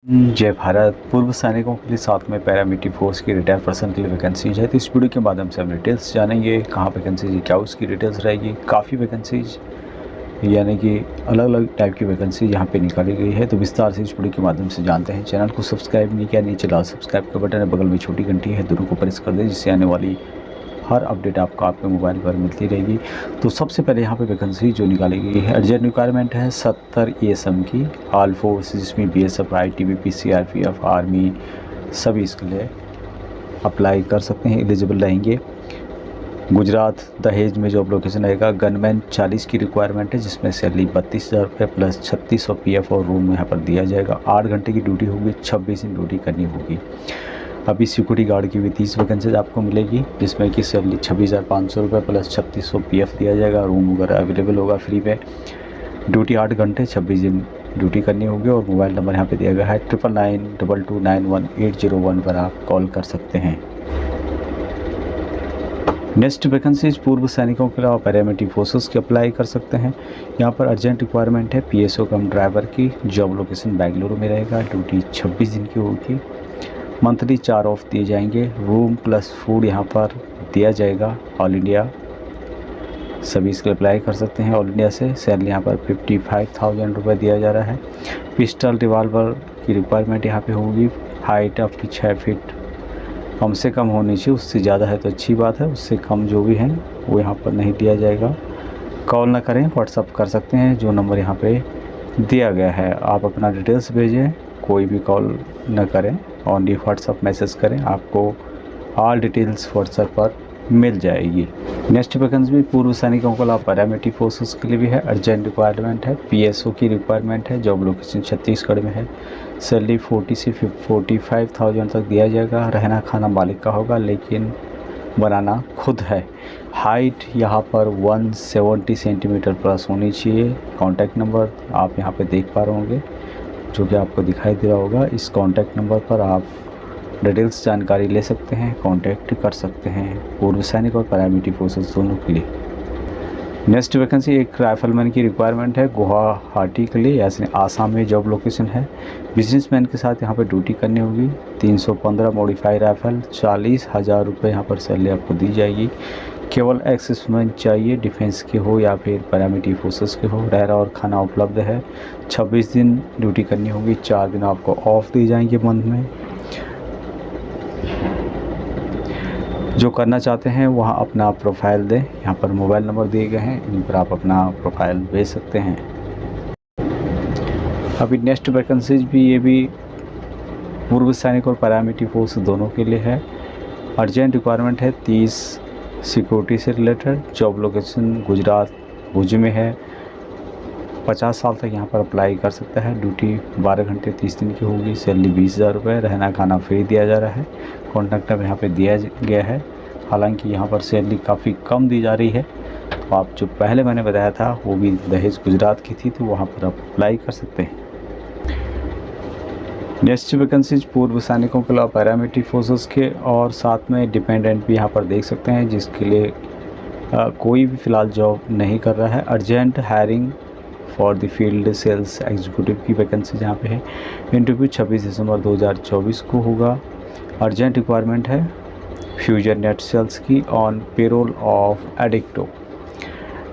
जय भारत। पूर्व सैनिकों के लिए साथ में पैरामिलिट्री फोर्स की रिटायर्ड पर्सन के लिए वैकेंसीज है। तो इस वीडियो के माध्यम से हम डिटेल्स जानेंगे कहाँ वैकेंसीज है, क्या उसकी डिटेल्स रहेगी। काफ़ी वैकेंसीज यानी कि अलग अलग टाइप की वैकेंसी यहाँ पे निकाली गई है। तो विस्तार से इस वीडियो के माध्यम से जानते हैं। चैनल को सब्सक्राइब नहीं किया, नीचे लाल सब्सक्राइब का बटन है, बगल में छोटी घंटी है, दोनों को प्रेस कर दें जिससे आने वाली हर अपडेट आपको आपके मोबाइल पर मिलती रहेगी। तो सबसे पहले यहाँ पे वैकेंसी जो निकाली गई है, अर्जेंट रिक्वायरमेंट है 70 ESM की, ऑल फोर्स जिसमें BSF, ITBP, CRPF, आर्मी सभी इसके लिए अप्लाई कर सकते हैं, एलिजिबल रहेंगे। गुजरात दहेज में जॉब लोकेशन रहेगा। गनमैन 40 की रिक्वायरमेंट है जिसमें सैलरी 32,000 रुपये प्लस 3600 PF और रूम यहाँ पर दिया जाएगा। 8 घंटे की ड्यूटी होगी, 26 दिन ड्यूटी करनी होगी। अभी सिक्योरिटी गार्ड की भी 30 वैकेंसीज आपको मिलेगी जिसमें कि सैलरी 26,500 रुपये प्लस 3600 PF दिया जाएगा। रूम वगैरह अवेलेबल होगा फ्री में। ड्यूटी 8 घंटे 26 दिन ड्यूटी करनी होगी। और मोबाइल नंबर यहाँ पे दिया गया है 9992291801 पर आप कॉल कर सकते हैं। नेक्स्ट वैकेंसीज पूर्व सैनिकों के अलावा पैरामिलिट्री फोर्सेस के अप्लाई कर सकते हैं। यहाँ पर अर्जेंट रिक्वायरमेंट है PSO कम ड्राइवर की। जॉब लोकेशन बेंगलुरु में रहेगा। ड्यूटी 26 दिन की होगी। मंथली 4 ऑफ दिए जाएंगे। रूम प्लस फूड यहाँ पर दिया जाएगा। ऑल इंडिया सभी इसके अप्लाई कर सकते हैं। ऑल इंडिया से सैलरी यहाँ पर 55,000 रुपये दिया जा रहा है। पिस्टल रिवाल्वर की रिक्वायरमेंट यहाँ पे होगी। हाइट आपकी 6 फीट कम से कम होनी चाहिए, उससे ज़्यादा है तो अच्छी बात है, उससे कम जो भी हैं वो यहाँ पर नहीं दिया जाएगा। कॉल ना करें, व्हाट्सअप कर सकते हैं जो नंबर यहाँ पे दिया गया है। आप अपना डिटेल्स भेजें, कोई भी कॉल ना करें, ओनली व्हाट्सअप मैसेज करें, आपको ऑल डिटेल्स व्हाट्सएप पर मिल जाएगी। नेक्स्ट वैकेंसी भी पूर्व सैनिकों को अलावा पैरामिलिट्री फोर्सेस के लिए भी है। अर्जेंट रिक्वायरमेंट है। PSO की रिक्वायरमेंट है। जॉब लोकेशन छत्तीसगढ़ में है। सैलरी 40 से 45,000 तक दिया जाएगा। रहना खाना मालिक का होगा लेकिन बनाना खुद है। हाइट यहाँ पर 170 सेंटीमीटर प्लस होनी चाहिए। कॉन्टैक्ट नंबर आप यहाँ पे देख पा रहे होंगे जो कि आपको दिखाई दे रहा होगा। इस कॉन्टैक्ट नंबर पर आप डिटेल्स जानकारी ले सकते हैं, कांटेक्ट कर सकते हैं पूर्व सैनिक और पैरामिलिट्री फोर्सेस दोनों के लिए। नेक्स्ट वैकेंसी एक राइफलमैन की रिक्वायरमेंट है गुवाहाटी के लिए, यानी आसाम में जॉब लोकेशन है। बिजनेसमैन के साथ यहाँ पर ड्यूटी करनी होगी। 315 मॉडिफाई राइफल, 40,000 रुपये यहाँ पर सैलरी आपको दी जाएगी। केवल एक्सिसमैन चाहिए, डिफेंस के हो या फिर पैरामिलिट्री फोर्सेस के हो। रहना और खाना उपलब्ध है। 26 दिन ड्यूटी करनी होगी। 4 दिन आपको ऑफ दी जाएंगे मंथ में। जो करना चाहते हैं वहाँ अपना प्रोफाइल दें। यहाँ पर मोबाइल नंबर दिए गए हैं, इन पर आप अपना प्रोफाइल भेज सकते हैं। अभी नेक्स्ट वैकेंसीज भी ये भी पूर्व सैनिक और पैरामिलिट्री फोर्स दोनों के लिए है। अर्जेंट रिक्वायरमेंट है 30 सिक्योरिटी से रिलेटेड। जॉब लोकेशन गुजरात भुज में है। 50 साल तक यहाँ पर अप्लाई कर सकता है। ड्यूटी 12 घंटे 30 दिन की होगी। सैलरी 20,000 रुपये। रहना खाना फ्री दिया जा रहा है। कॉन्टैक्ट नंबर यहाँ पे दिया गया है। हालांकि यहाँ पर सैलरी काफ़ी कम दी जा रही है। तो आप जो पहले मैंने बताया था वो भी दहेज गुजरात की थी, तो वहाँ पर आप अप्लाई कर सकते हैं। नेक्स्ट वैकेंसीज पूर्व सैनिकों के अलावा पैरामिलिट्री फोर्सेस के और साथ में डिपेंडेंट भी यहाँ पर देख सकते हैं जिसके लिए कोई भी फ़िलहाल जॉब नहीं कर रहा है। Urgent hiring for the field sales executive की वैकेंसी जहाँ पे है। इंटरव्यू 26 दिसंबर 2024 को होगा। अर्जेंट रिक्वायरमेंट है फ्यूजन नेट सेल्स की ऑन पेरोल ऑफ एडिक्टो।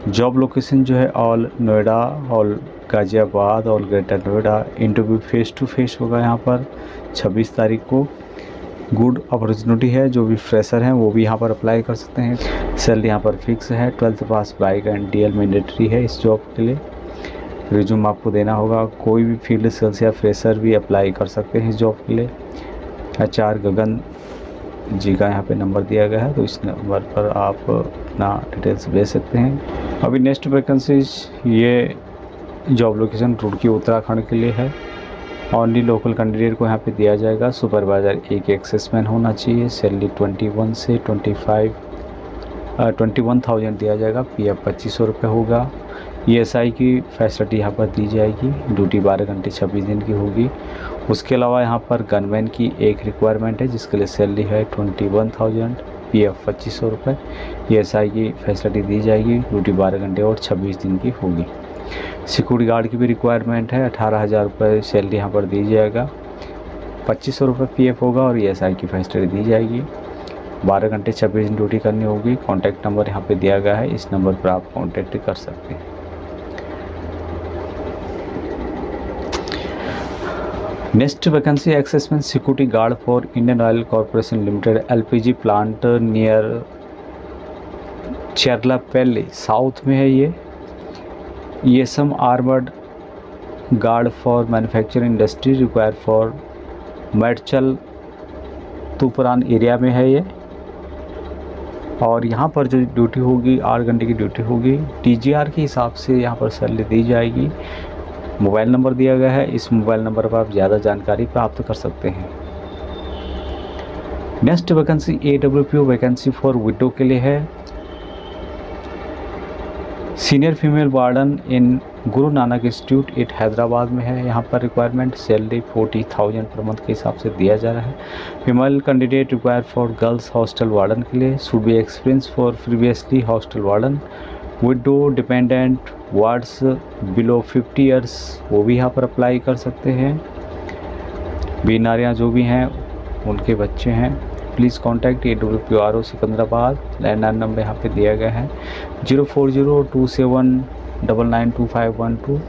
जॉब लोकेशन जो है all Noida, all Ghaziabad, all greater Noida. Interview face to face होगा यहाँ पर 26 तारीख को। गुड अपॉर्चुनिटी है, जो भी फ्रेशर हैं वो भी यहाँ पर अप्लाई कर सकते हैं। सैलरी यहाँ पर फिक्स है। 12th pass bike and DL mandatory है इस जॉब के लिए। रिज्यूम आपको देना होगा। कोई भी फील्ड सेल्स या फ्रेशर भी अप्लाई कर सकते हैं इस जॉब के लिए। HR गगन जी का यहाँ पे नंबर दिया गया है, तो इस नंबर पर आप अपना डिटेल्स भेज सकते हैं। अभी नेक्स्ट वैकेंसीज ये जॉब लोकेशन रुड़की उत्तराखंड के लिए है। ओनली लोकल कैंडिडेट को यहाँ पे दिया जाएगा। सुपरवाइज़र एक एक्सेसमैन होना चाहिए। सैलरी 21 से 21,000 दिया जाएगा। PF 2500 रुपये होगा। ESI की फैसिलिटी यहाँ पर दी जाएगी। ड्यूटी 12 घंटे 26 दिन की होगी। उसके अलावा यहाँ पर गनमैन की एक रिक्वायरमेंट है जिसके लिए सैलरी है 21,000, PF 2500 रुपये। ESI की फैसिलिटी दी जाएगी। ड्यूटी 12 घंटे और 26 दिन की होगी। सिक्योरिटी गार्ड की भी रिक्वायरमेंट है। 18,000 रुपये सैलरी यहाँ पर दी जाएगा। 2500 रुपये PF होगा और ESI की फैसिलिटी दी जाएगी। 12 घंटे 26 दिन ड्यूटी करनी होगी। कॉन्टैक्ट नंबर यहाँ पे दिया गया है, इस नंबर पर आप कॉन्टैक्ट कर सकते हैं। नेक्स्ट वैकेंसी एक्सेसमेंट security guard for Indian oil corporation limited LPG plant near Cherlapally south में है ये। ESM armoured guard for manufacturing industry require for Medchal Toopran area में है ये। और यहाँ पर जो ड्यूटी होगी 8 घंटे की ड्यूटी होगी। TGR के हिसाब से यहाँ पर सैलरी दी जाएगी। मोबाइल नंबर दिया गया है, इस मोबाइल नंबर पर आप ज़्यादा जानकारी प्राप्त कर सकते हैं। Next vacancy AWPO vacancy for window के लिए है। सीनियर फीमेल वार्डन इन गुरु नानक इंस्टीट्यूट एट हैदराबाद में है। यहाँ पर रिक्वायरमेंट सैलरी 40,000 पर मंथ के हिसाब से दिया जा रहा है। Female candidate require for girls hostel warden के लिए should be experience for previously hostel warden widow dependent wards below 50 years, वो भी यहाँ पर अप्लाई कर सकते हैं। बीमारियाँ जो भी हैं उनके बच्चे हैं। Please contact AWPO Secunderabad. Landline number यहाँ पे दिया गया है 04027992512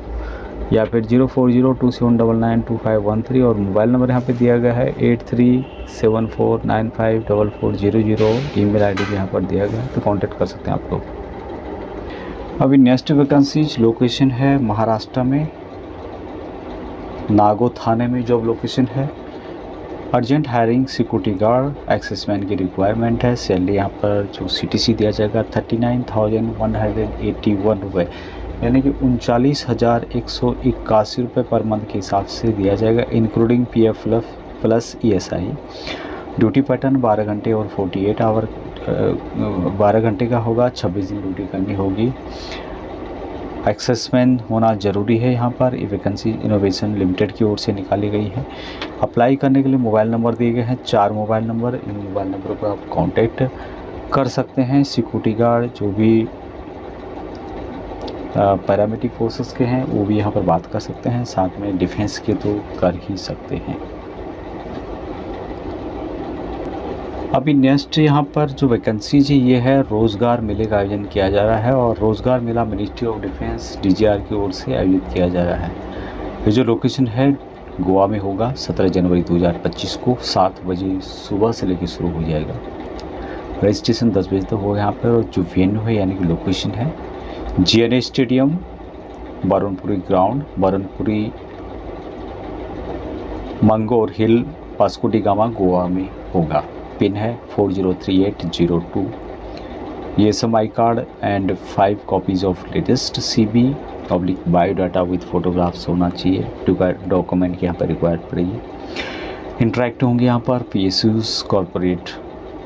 या फिर 04027992513 और मोबाइल नंबर यहाँ पे दिया गया है 8374954400। ईमेल ID भी यहाँ पर दिया गया है, तो कॉन्टैक्ट कर सकते हैं आप लोग। अभी नेक्स्ट वैकेंसीज लोकेशन है महाराष्ट्र में, नागो थाने में जॉब लोकेशन है। अर्जेंट हायरिंग सिक्योरिटी गार्ड एक्सेसमैन की रिक्वायरमेंट है। सैलरी यहाँ पर जो CTC दिया जाएगा 39,181 रुपये, यानी कि 39,181 रुपये पर मंथ के हिसाब से दिया जाएगा, including PF plus ESI। Duty pattern 12 घंटे और 48 आवर 12 घंटे का होगा। 26 दिन ड्यूटी करनी होगी। एक्सेसमैन होना ज़रूरी है। यहाँ पर ये वैकेंसी इनोवेशन लिमिटेड की ओर से निकाली गई है। अप्लाई करने के लिए मोबाइल नंबर दिए गए हैं, 4 मोबाइल नंबर। इन मोबाइल नंबरों पर आप कांटेक्ट कर सकते हैं। सिक्योरिटी गार्ड जो भी पैरामिलिट्री फोर्सेस के हैं वो भी यहाँ पर बात कर सकते हैं, साथ में डिफेंस के तो कर ही सकते हैं। अभी नेक्स्ट यहाँ पर जो वैकेंसी जी ये है रोज़गार मेले का आयोजन किया जा रहा है और रोज़गार मेला मिनिस्ट्री ऑफ डिफेंस DGR की ओर से आयोजित किया जा रहा है। ये जो लोकेशन है गोवा में होगा। 17 जनवरी 2025 को 7 बजे सुबह से लेकर शुरू हो जाएगा। रजिस्ट्रेशन 10 बजे तक होगा यहाँ पर। और जो वेन्यू है यानी कि लोकेशन है GNA स्टेडियम, बरनपुरी ग्राउंड, बरनपुरी मंगोर हिल, वास्को डी गामा, गोवा में होगा। पिन है 403802। ESM I card and 5 copies of latest CV public biodata with photographs होना चाहिए। डॉक्यूमेंट की यहाँ पर रिक्वायर्ड पड़ेगी। इंटरेक्ट होंगे यहाँ पर PSUs कॉरपोरेट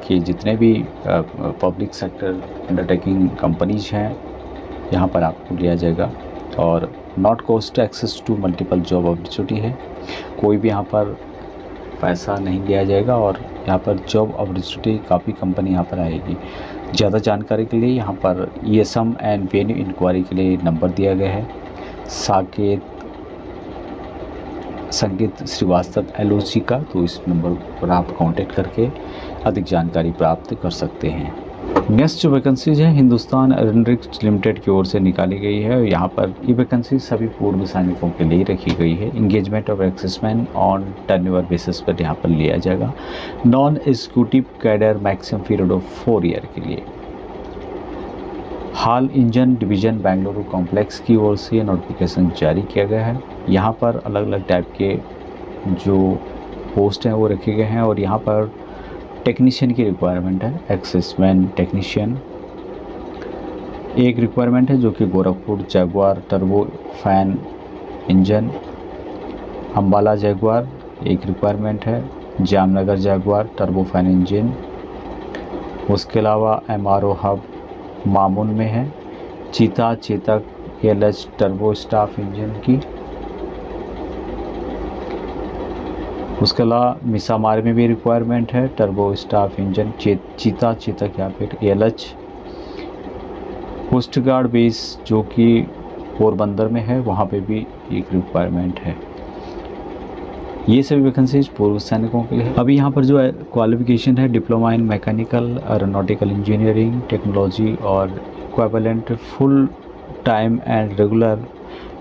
के जितने भी पब्लिक सेक्टर अंडरटेकिंग कंपनीज हैं यहाँ पर आपको लिया जाएगा। और not cost access to multiple job opportunity है। कोई भी यहाँ पर पैसा नहीं दिया जाएगा और यहाँ पर जॉब अपॉर्चुनिटी काफ़ी कंपनी यहाँ पर आएगी। ज़्यादा जानकारी के लिए यहाँ पर ESM एंड वेन्यू इंक्वायरी के लिए नंबर दिया गया है। संकेत श्रीवास्तव LOC का, तो इस नंबर पर आप कांटेक्ट करके अधिक जानकारी प्राप्त कर सकते हैं। नेक्स्ट जो वैकेंसीज है हिंदुस्तान एरोनॉटिक्स लिमिटेड की ओर से निकाली गई है। यहाँ पर ये वैकेंसी सभी पूर्व सैनिकों के लिए रखी गई है। Engagement of ex servicemen on turnover basis पर यहाँ पर लिया जाएगा। Non executive cadre maximum period of 4 year के लिए। HAL engine division Bengaluru complex की ओर से नोटिफिकेशन जारी किया गया है। यहाँ पर अलग अलग टाइप के जो पोस्ट हैं वो रखे गए हैं और यहाँ पर टेक्नीशियन की रिक्वायरमेंट है। एक्सेसमैन टेक्नीशियन एक रिक्वायरमेंट है जो कि Gorakhpur Jaguar turbo fan engine, Ambala Jaguar एक रिक्वायरमेंट है, Jamnagar Jaguar turbo fan engine. उसके अलावा MRO हब मामून में है। चीता Chetak LH turbo staff engine की। उसके अलावा मिसामार में भी रिक्वायरमेंट है टर्बो स्टाफ इंजन चीता चेतक या फिर LH। कोस्ट गार्ड बेस जो कि पोरबंदर में है वहाँ पे भी एक रिक्वायरमेंट है। ये सभी वैकेंसीज पूर्व सैनिकों के लिए है। अभी यहाँ पर जो है क्वालिफिकेशन है diploma in mechanical aeronautical engineering technology और equivalent full time and regular,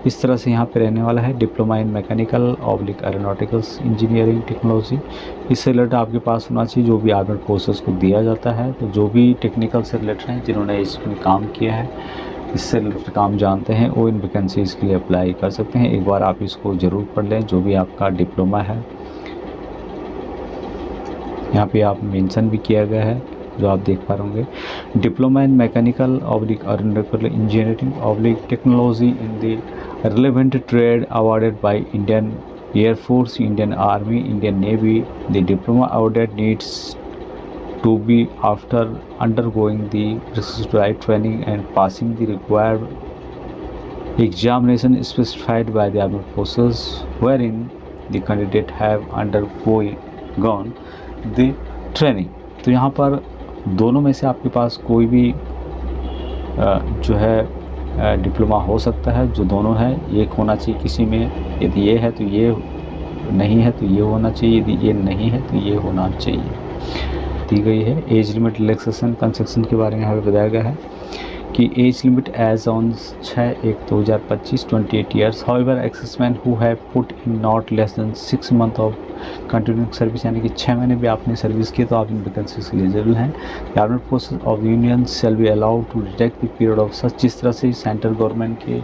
इस तरह से यहाँ पे रहने वाला है। Diploma in mechanical oblique aeronauticals engineering technology, इससे रिलेटेड आपके पास होना चाहिए जो भी आर्मड फोर्सेस को दिया जाता है। तो जो भी टेक्निकल से रिलेटेड हैं, जिन्होंने इसमें काम किया है, इससे रिलेटेड काम जानते हैं, वो इन वैकेंसीज़ के लिए अप्लाई कर सकते हैं। एक बार आप इसको ज़रूर पढ़ लें जो भी आपका डिप्लोमा है। यहाँ पे आप मेंशन भी किया गया है जो आप देख पा रहे होंगे, diploma in mechanical oblique aeronautical engineering oblique technology in the relevant trade awarded by Indian air force, Indian army, Indian navy. The diploma awarded needs to be after undergoing the prescribed training and passing the required examination specified by the armed forces wherein the candidate have undergone the training। तो यहाँ पर दोनों में से आपके पास कोई भी जो है डिप्लोमा हो सकता है, जो दोनों है एक होना चाहिए किसी में। यदि ये है तो ये नहीं है तो ये होना चाहिए, यदि ये नहीं है तो ये होना चाहिए। दी गई है एज लिमिट रिलैक्सेशन कंसेशन के बारे में यहाँ पे बताया गया है कि age limit age on 6/1/2025 28 years. However ex servicemen who have put in not less than 6 month of continuing service, यानी कि 6 महीने भी आपने सर्विस की तो आप इन वैकेंसीज के लिए एलिजिबल हैं। Armed forces of the union shall be allowed to detect the period of such. जिस तरह से सेंट्रल गवर्नमेंट के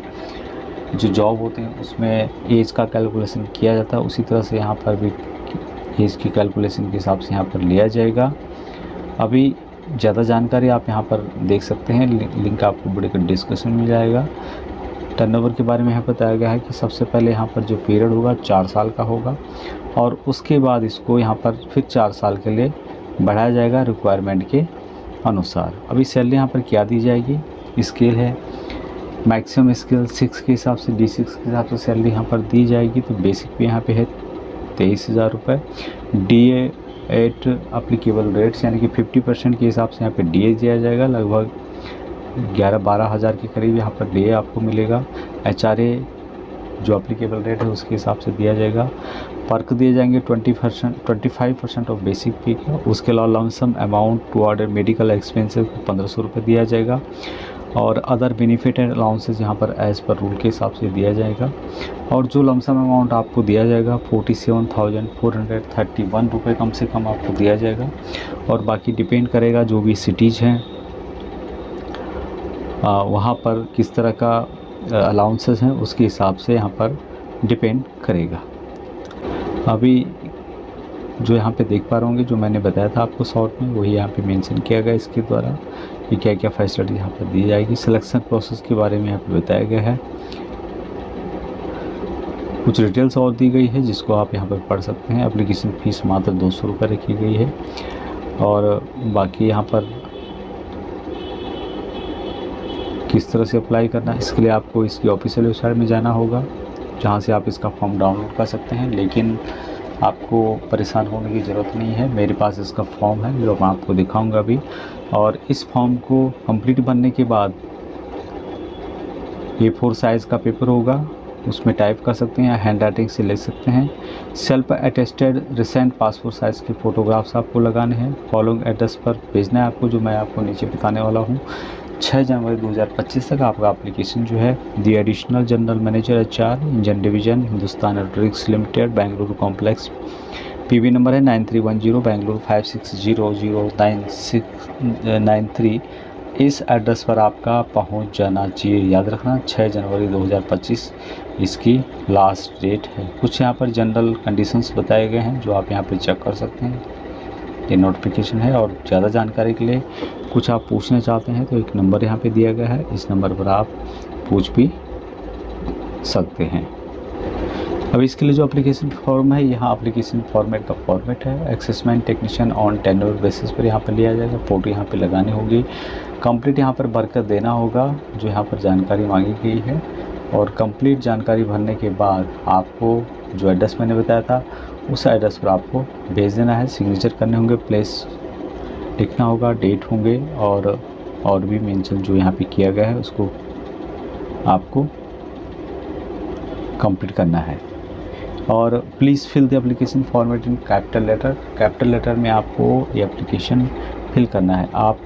जो जॉब होते हैं उसमें एज का कैलकुलेशन किया जाता है, उसी तरह से यहाँ पर भी एज की कैलकुलेशन के हिसाब से यहाँ पर लिया जाएगा। अभी ज़्यादा जानकारी आप यहाँ पर देख सकते हैं, लिंक आपको वीडियो के डिस्क्रिप्शन में मिल जाएगा। टर्नओवर के बारे में यहाँ बताया गया है कि सबसे पहले यहाँ पर जो पीरियड होगा 4 साल का होगा और उसके बाद इसको यहाँ पर फिर 4 साल के लिए बढ़ाया जाएगा रिक्वायरमेंट के अनुसार। अभी सैलरी यहाँ पर क्या दी जाएगी, स्केल है मैक्सिमम स्केल 6 के हिसाब से D6 के हिसाब से सैलरी यहाँ पर दी जाएगी। तो बेसिक पे यहाँ पे है 23,000 रुपये। DA एट अप्लीकेबल रेट्स यानी कि 50% के हिसाब से यहाँ पे DA दिया जाएगा, लगभग 11-12 हज़ार के करीब यहाँ पर DA आपको मिलेगा। HRA जो अप्लीकेबल रेट है उसके हिसाब से दिया जाएगा। पर्क दिए जाएंगे 25% ऑफ बेसिक पे का। उसके अलावा lump sum amount to order medical expenses को 1500 रुपये दिया जाएगा और अदर बेनिफिट एंड अलाउंसेस यहाँ पर एज़ पर रूल के हिसाब से दिया जाएगा। और जो लमसम अमाउंट आपको दिया जाएगा 47,431 रुपये कम से कम आपको दिया जाएगा। और बाकी डिपेंड करेगा जो भी सिटीज़ हैं वहाँ पर किस तरह का अलाउंसेस हैं उसके हिसाब से यहाँ पर डिपेंड करेगा। अभी जो यहाँ पे देख पा रहे होंगे जो मैंने बताया था आपको शॉर्ट में, वही यहाँ पे मेंशन किया गया इसके द्वारा कि क्या क्या फैसिलिटी यहाँ पर दी जाएगी। सिलेक्शन प्रोसेस के बारे में यहाँ पे बताया गया है, कुछ डिटेल्स और दी गई है जिसको आप यहाँ पर पढ़ सकते हैं। एप्लीकेशन फ़ीस मात्र 200 रुपये रखी गई है और बाकी यहाँ पर किस तरह से अप्लाई करना है इसके लिए आपको इसकी ऑफिशियल वेबसाइट में जाना होगा जहाँ से आप इसका फॉर्म डाउनलोड कर सकते हैं। लेकिन आपको परेशान होने की ज़रूरत नहीं है, मेरे पास इसका फॉर्म है जो मैं आपको दिखाऊंगा अभी। और इस फॉर्म को कंप्लीट बनने के बाद A4 साइज़ का पेपर होगा, उसमें टाइप कर सकते हैं या हैंड राइटिंग से लिख सकते हैं। Self attested recent passport size के फ़ोटोग्राफ्स आपको लगाने हैं। फॉलोइंग एड्रेस पर भेजना है आपको, जो मैं आपको नीचे बताने वाला हूँ। 6 जनवरी 2025 तक आपका एप्लीकेशन जो है the additional general manager HR engine division Hindustan aeronautics limited Bengaluru complex, PB number है 9310 बेंगलुरु 56000693। इस एड्रेस पर आपका पहुंच जाना चाहिए। याद रखना 6 जनवरी 2025 इसकी लास्ट डेट है। कुछ यहाँ पर जनरल कंडीशंस बताए गए हैं जो आप यहाँ पे चेक कर सकते हैं, ये नोटिफिकेशन है। और ज़्यादा जानकारी के लिए कुछ आप पूछना चाहते हैं तो एक नंबर यहाँ पे दिया गया है, इस नंबर पर आप पूछ भी सकते हैं। अब इसके लिए जो एप्लीकेशन फॉर्म है, यहाँ एप्लीकेशन फॉर्मेट का फॉर्मेट है assessment technician on tenure basis पर यहाँ पर लिया जाएगा। फ़ोटो यहाँ पे लगानी होगी, कंप्लीट यहाँ पर भरकर देना होगा जो यहाँ पर जानकारी मांगी गई है। और कंप्लीट जानकारी भरने के बाद आपको जो एड्रेस मैंने बताया था उस एड्रेस पर आपको भेज देना है। सिग्नेचर करने होंगे, प्लेस लिखना होगा, डेट होंगे और भी मेंशन जो यहाँ पे किया गया है उसको आपको कंप्लीट करना है। और please fill the application format in capital letter. Capital letter में आपको ये एप्लीकेशन फिल करना है। आप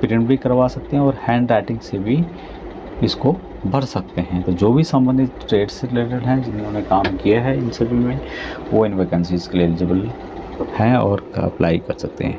प्रिंट भी करवा सकते हैं और हैंड राइटिंग से भी इसको भर सकते हैं। तो जो भी संबंधित ट्रेड से रिलेटेड हैं, जिन्होंने काम किया है इन सभी में, वो इन वैकेंसीज़ के लिए एलिजिबल हैं और अप्लाई कर सकते हैं।